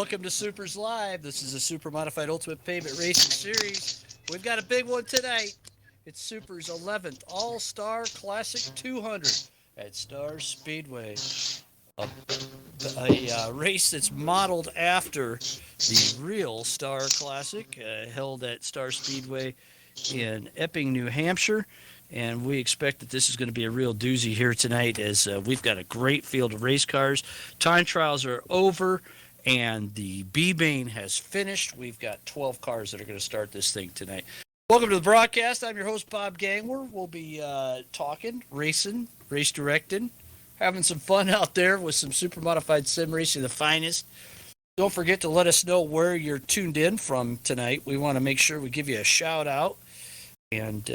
Welcome to Supers Live. This is a Supermodified Ultimate Pavement Racing Series. We've got a big one tonight. It's Super's 11th All-Star Classic 200 at Star Speedway. A race that's modeled after the real Star Classic held at Star Speedway in Epping, New Hampshire. And we expect that this is going to be a real doozy here tonight as we've got a great field of race cars. Time trials are over and the B-Main has finished. We've got 12 cars that are going to start this thing tonight. Welcome to the broadcast. I'm your host, Bob Gangler. We'll be talking, racing, race directing, having some fun out there with some super modified sim racing, the finest. Don't forget to let us know where you're tuned in from tonight. We want to make sure we give you a shout out and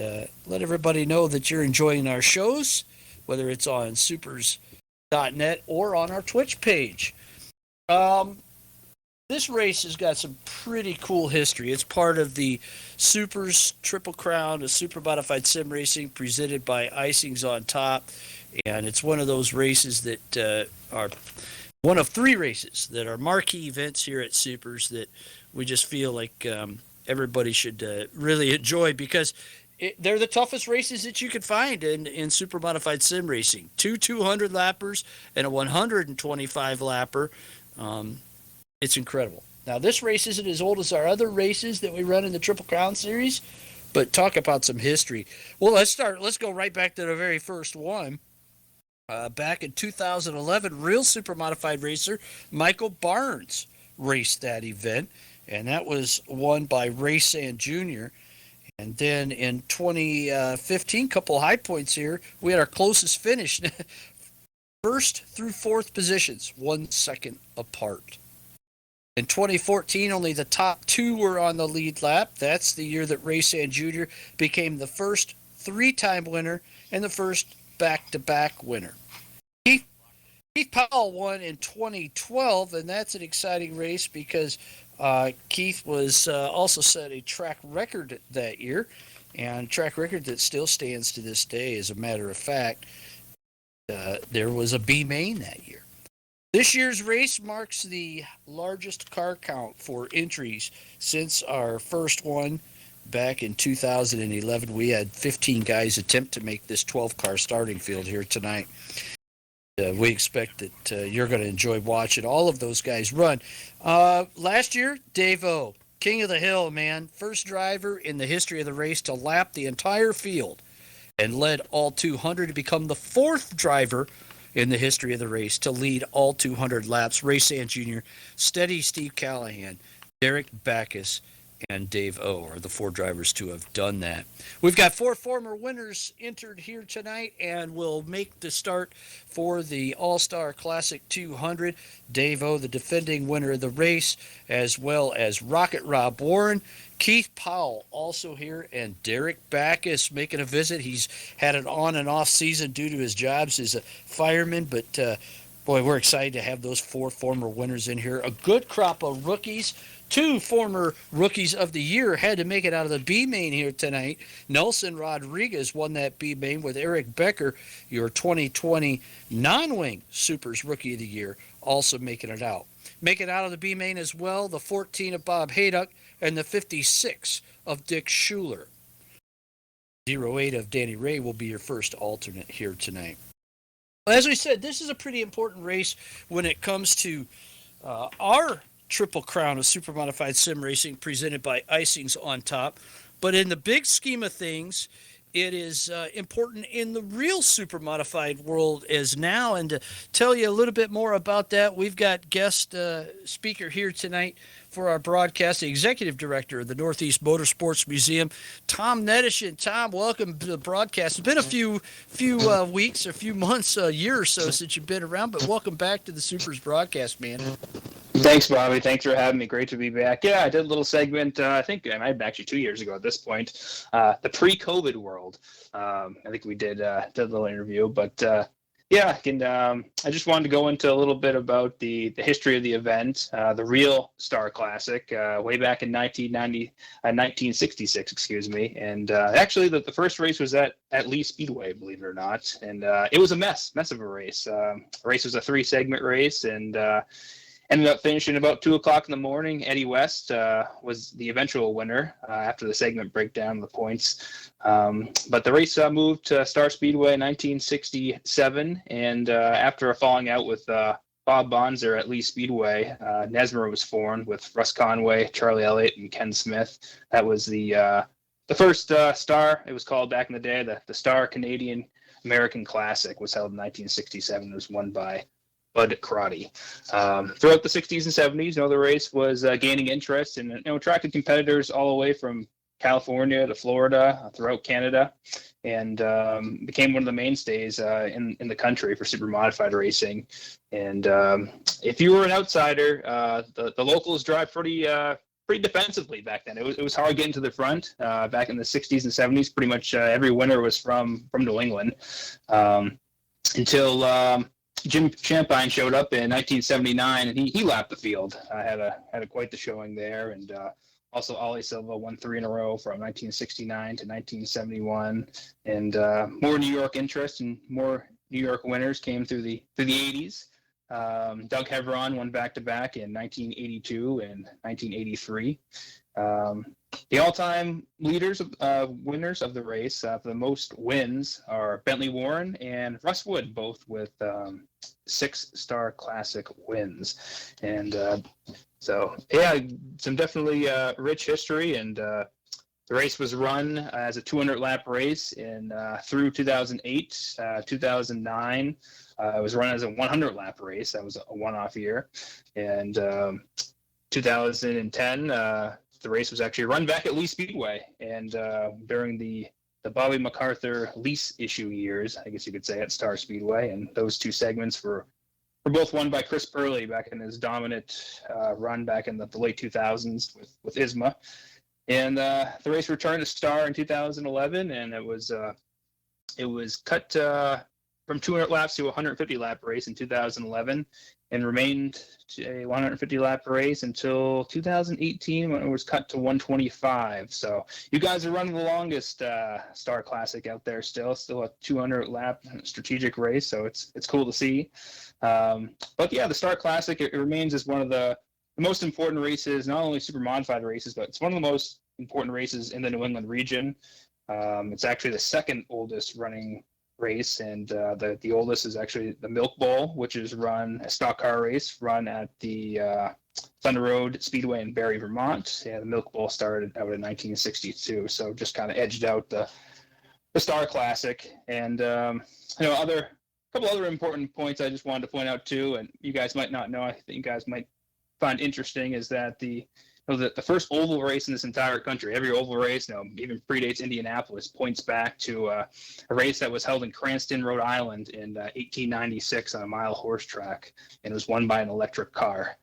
let everybody know that you're enjoying our shows, whether it's on supers.net or on our Twitch page. This race has got some pretty cool history. It's part of the Supers Triple Crown of Super Modified Sim Racing presented by Icings on Top. And it's one of those races that are one of three races that are marquee events here at Supers that we just feel like everybody should really enjoy because they're the toughest races that you can find in Super Modified Sim Racing. Two 200 lappers and a 125 lapper. It's incredible. Now, this race isn't as old as our other races that we run in the Triple Crown Series, but talk about some history. Well, let's go right back to the very first one. Back in 2011, real super modified racer Michael Barnes raced that event, and that was won by Ray Sand Jr. And then in 2015, couple high points here, we had our closest finish. First through fourth positions, 1 second apart. In 2014, only the top two were on the lead lap. That's the year that Ray Sand Jr. became the first three-time winner and the first back-to-back winner. Keith Powell won in 2012, and that's an exciting race because Keith was also set a track record that year, and a track record that still stands to this day. As a matter of fact, there was a B-Main that year. This year's race marks the largest car count for entries since our first one back in 2011. We had 15 guys attempt to make this 12-car starting field here tonight. We expect that you're going to enjoy watching all of those guys run. Last year, Dave O, King of the Hill, man, first driver in the history of the race to lap the entire field and led all 200 to become the fourth driver in the history of the race to lead all 200 laps. Ray Sand Jr., Steady Steve Callahan, Derek Backus, and Dave O are the four drivers to have done that. We've got four former winners entered here tonight and will make the start for the All-Star Classic 200. Dave O, the defending winner of the race, as well as Rocket Rob Warren. Keith Powell also here, and Derek Backus making a visit. He's had an on and off season due to his jobs as a fireman, but boy, we're excited to have those four former winners in here. A good crop of rookies. Two former rookies of the year had to make it out of the B-Main here tonight. Nelson Rodriguez won that B-Main with Eric Becker, your 2020 non-wing Supers Rookie of the Year, also making it out. Making out of the B-Main as well, the 14 of Bob Hayduck and the 56 of Dick Schuler. 08 of Danny Ray will be your first alternate here tonight. As we said, this is a pretty important race when it comes to our Triple Crown of Super Modified Sim Racing presented by Icings on Top. But in the big scheme of things, it is important in the real super modified world as now. And to tell you a little bit more about that, we've got guest speaker here tonight for our broadcast, the executive director of the Northeast Motorsports Museum, Tom Netishen. Tom, welcome to the broadcast. It's been a few weeks, a few months, a year or so since you've been around, but welcome back to the Supers broadcast, man. Thanks, Bobby. Thanks for having me. Great to be back. Yeah, I did a little segment, I think it might have been actually 2 years ago at this point, the pre-COVID world. I think we did a little interview, but yeah, I just wanted to go into a little bit about the history of the event, the real Star Classic, way back in 1966, excuse me. And actually, the first race was at Lee Speedway, believe it or not. And it was a mess of a race. The race was a 3-segment race, and ended up finishing about 2 o'clock in the morning. Eddie West was the eventual winner after the segment breakdown of the points. But the race moved to Star Speedway in 1967, and after a falling out with Bob Bonzer at Lee Speedway, Nesmer was formed with Russ Conway, Charlie Elliott, and Ken Smith. That was the first Star. It was called back in the day the Star Canadian American Classic. Was held in 1967. It was won by Bud Crotty. Throughout the 60s and 70s, the race was gaining interest and attracted competitors all the way from California to Florida, throughout Canada, and became one of the mainstays in the country for super modified racing. And if you were an outsider, the locals drive pretty defensively back then. It was hard getting to the front back in the 60s and 70s. Pretty much every winner was from New England until Jim Champagne showed up in 1979, and he lapped the field. Had quite the showing there, and also Ollie Silva won 3 in a row from 1969 to 1971, and more New York interest and more New York winners came through the 80s. Doug Heveron won back-to-back in 1982 and 1983. The all-time leaders winners of the race for the most wins are Bentley Warren and Russ Wood, both with 6 Star Classic wins. And so, yeah, some definitely rich history. And the race was run as a 200-lap race through 2008, 2009. It was run as a 100-lap race. That was a one-off year. And 2010, the race was actually run back at Lee Speedway, and during the Bobby MacArthur lease issue years, I guess you could say, at Star Speedway, and those 2 segments were both won by Chris Purley back in his dominant run back in the late 2000s with ISMA. And the race returned to Star in 2011, and it was cut from 200 laps to a 150-lap race in 2011, and remained a 150-lap race until 2018 when it was cut to 125. So you guys are running the longest Star Classic out there still a 200-lap strategic race, so it's cool to see. But yeah, the Star Classic, it remains as one of the most important races, not only super modified races, but it's one of the most important races in the New England region. It's actually the second oldest running race, and the oldest is actually the Milk Bowl, which is a stock car race run at the Thunder Road Speedway in Barrie, Vermont. Yeah, the Milk Bowl started out in 1962, so just kind of edged out the Star Classic. And a couple other important points I just wanted to point out too, and you guys might not know, I think you guys might find interesting, is that the first oval race in this entire country, every oval race, even predates Indianapolis, points back to a race that was held in Cranston, Rhode Island in 1896 on a mile horse track, and it was won by an electric car.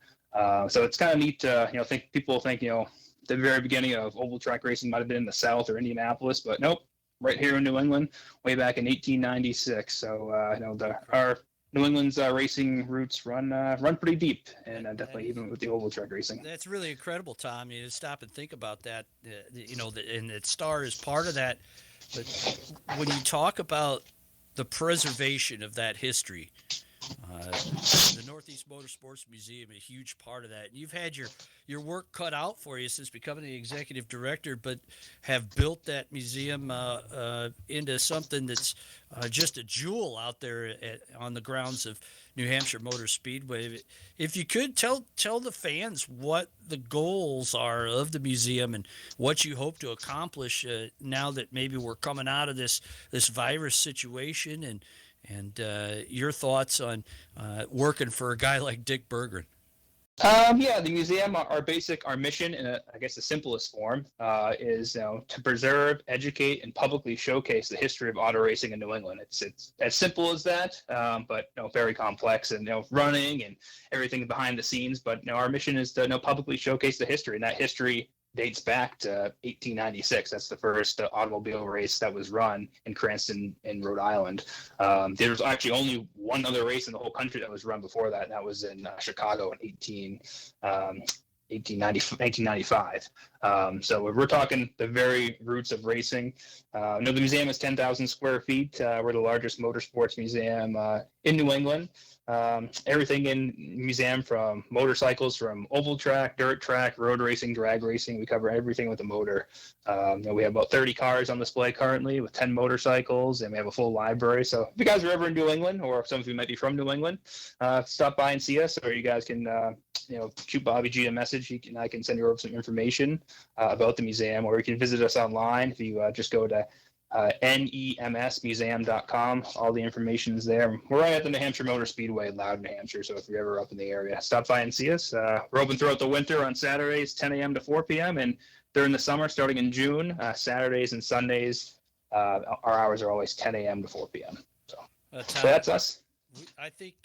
So it's kind of neat to, people think, the very beginning of oval track racing might have been in the South or Indianapolis, but nope, right here in New England, way back in 1896. So, our New England's racing roots run pretty deep, and definitely even with the oval track racing. That's really incredible, Tom. You stop and think about that. And that Star is part of that. But when you talk about the preservation of that history, the Northeast Motorsports Museum, a huge part of that. And you've had your work cut out for you since becoming the executive director, but have built that museum into something that's just a jewel out there on the grounds of New Hampshire Motor Speedway. If you could tell the fans what the goals are of the museum and what you hope to accomplish now that maybe we're coming out of this virus situation, and your thoughts on working for a guy like Dick Berggren. The museum, our mission in the simplest form is to preserve, educate, and publicly showcase the history of auto racing in New England. It's as simple as that, but very complex, and running and everything behind the scenes. But our mission is to publicly showcase the history, and that history dates back to 1896. That's the first automobile race that was run in Cranston in Rhode Island. There was actually only one other race in the whole country that was run before that, and that was in Chicago in 1995. So we're talking the very roots of racing. The museum is 10,000 square feet. We're the largest motorsports museum in New England. Everything in museum, from motorcycles, from oval track, dirt track, road racing, drag racing. We cover everything with a motor. We have about 30 cars on display currently, with 10 motorcycles, and we have a full library. So if you guys are ever in New England, or some of you might be from New England, stop by and see us, or you guys can shoot Bobby G a message. I can send you over some information about the museum, or you can visit us online. If you just go to nemsmuseum.com. All the information is there. We're right at the New Hampshire Motor Speedway in Loudon, New Hampshire. So if you're ever up in the area, stop by and see us. We're open throughout the winter on Saturdays, 10 a.m. to 4 p.m. And during the summer, starting in June, Saturdays and Sundays, our hours are always 10 a.m. to 4 p.m. So that's us. I think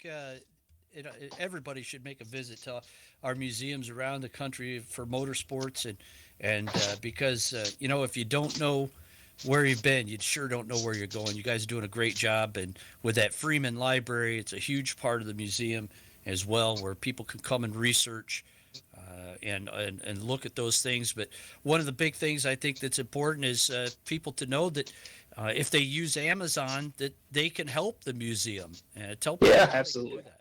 everybody should make a visit to our museums around the country for motorsports, and because if you don't know where you've been, you sure don't know where you're going. You guys are doing a great job, and with that Freeman Library, it's a huge part of the museum as well, where people can come and research and look at those things. But one of the big things I think that's important is people to know that if they use Amazon, that they can help the museum. Tell people how absolutely. they can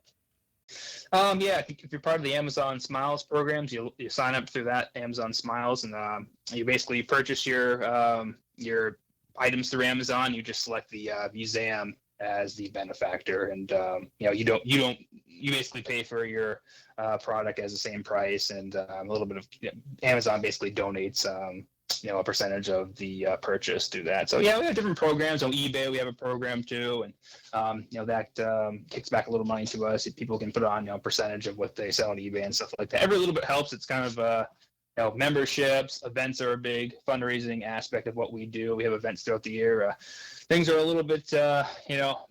do that. If you're part of the Amazon Smiles programs, you sign up through that Amazon Smiles, and you basically purchase your items through Amazon. You just select the museum as the benefactor, and you basically pay for your product as the same price, and a little bit of Amazon basically donates a percentage of the purchase through that. So we have different programs on eBay. We have a program too, and that kicks back a little money to us. If people can put on a percentage of what they sell on eBay and stuff like that. Every little bit helps. It's kind of memberships, events are a big fundraising aspect of what we do. We have events throughout the year. Things are a little bit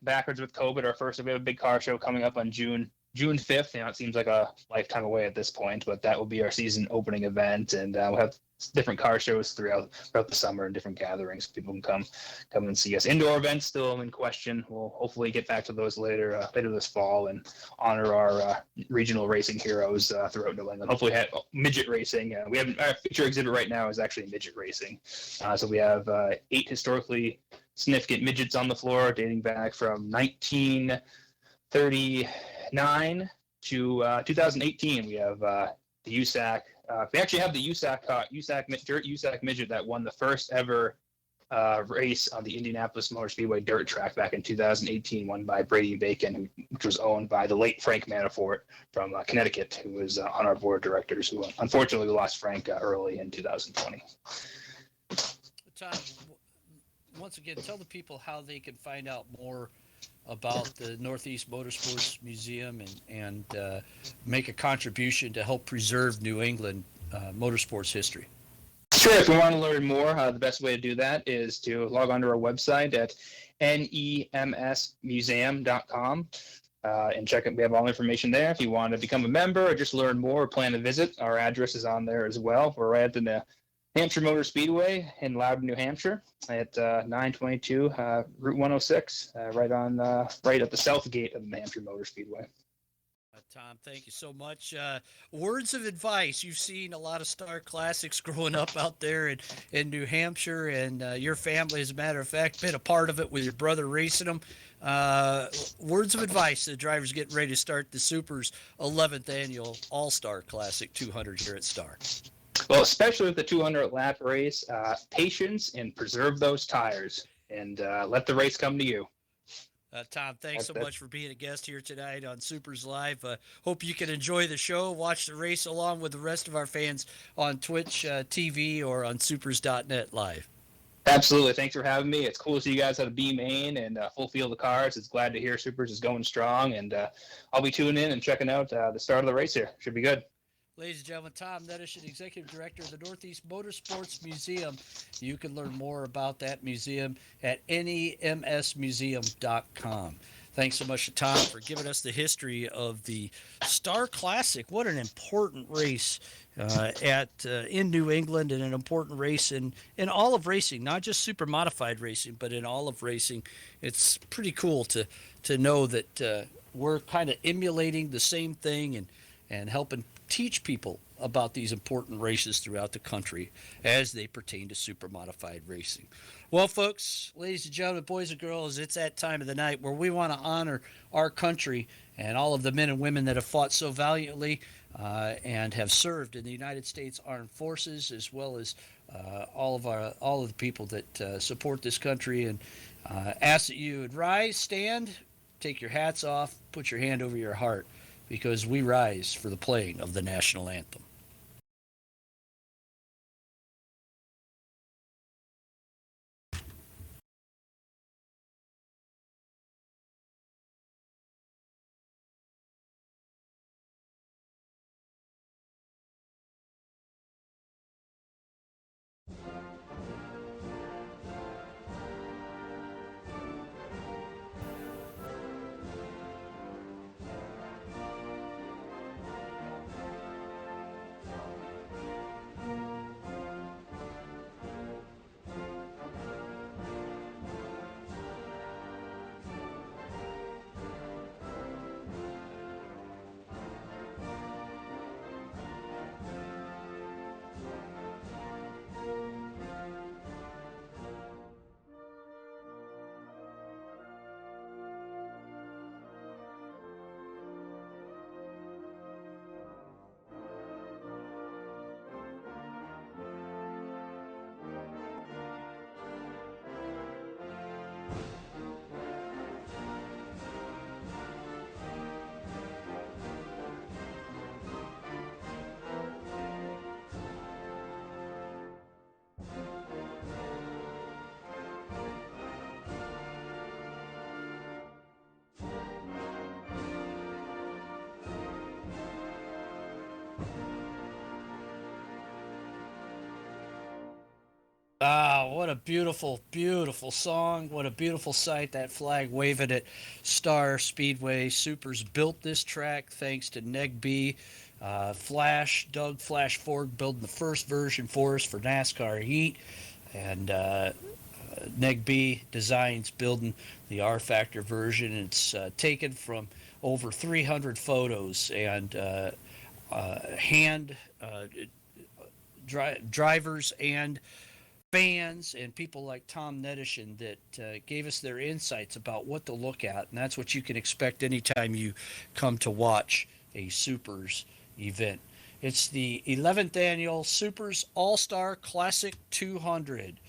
backwards with COVID. We have a big car show coming up on June 5th. It seems like a lifetime away at this point, but that will be our season opening event, and we'll have different car shows throughout the summer and different gatherings. People can come and see us. Indoor events still in question. We'll hopefully get back to those later this fall and honor our regional racing heroes throughout New England. Hopefully have midget racing. We have our feature exhibit right now is actually midget racing. So we have 8 historically significant midgets on the floor dating back from 1939 to 2018. We have the USAC. We actually have the USAC midget that won the first ever race on the Indianapolis Motor Speedway dirt track back in 2018, won by Brady Bacon, which was owned by the late Frank Manafort from Connecticut, who was on our board of directors, who unfortunately lost Frank early in 2020. Tom, once again, tell the people how they can find out more about the Northeast Motorsports Museum and make a contribution to help preserve New England motorsports history. Sure. If you want to learn more, the best way to do that is to log onto our website at nemsmuseum.com and check it. We have all the information there. If you want to become a member or just learn more or plan a visit, our address is on there as well. We're right at the New Hampshire Motor Speedway in Loudon, New Hampshire, at 922 Route 106, right at the south gate of the New Hampshire Motor Speedway. Tom, thank you so much. Words of advice. You've seen a lot of Star Classics growing up out there in New Hampshire, and your family, as a matter of fact, been a part of it with your brother racing them. Words of advice to the drivers getting ready to start the SUPRS 11th Annual All-Star Classic 200 here at Star. Well, especially with the 200-lap race, patience and preserve those tires, and let the race come to you. Tom, thanks so much for being a guest here tonight on SUPRS Live. Hope you can enjoy the show, watch the race along with the rest of our fans on Twitch TV or on supers.net live. Absolutely. Thanks for having me. It's cool to see you guys have a B main and full field of cars. It's glad to hear SUPRS is going strong, and I'll be tuning in and checking out the start of the race here. Should be good. Ladies and gentlemen, Tom Netishen, Executive Director of the Northeast Motorsports Museum. You can learn more about that museum at nemsmuseum.com. Thanks so much to Tom for giving us the history of the Star Classic. What an important race in New England, and an important race in all of racing, not just Supermodified racing, but in all of racing. It's pretty cool to know that we're kind of emulating the same thing and helping teach people about these important races throughout the country as they pertain to super modified racing. Well, folks, ladies and gentlemen, boys and girls, it's that time of the night where we want to honor our country and all of the men and women that have fought so valiantly and have served in the United States Armed Forces, as well as all of the people that support this country, and ask that you would rise, stand, take your hats off, put your hand over your heart, because we rise for the playing of the national anthem. Ah, what a beautiful, beautiful song. What a beautiful sight, that flag waving at Star Speedway. Supers built this track thanks to Neg B. Doug Flash Ford building the first version for us for NASCAR Heat. And Neg B Designs building the R Factor version. It's taken from over 300 photos and drivers and fans and people like Tom Netishen that gave us their insights about what to look at, and that's what you can expect anytime you come to watch a Supers event. It's the 11th annual Supers All-Star Classic 200.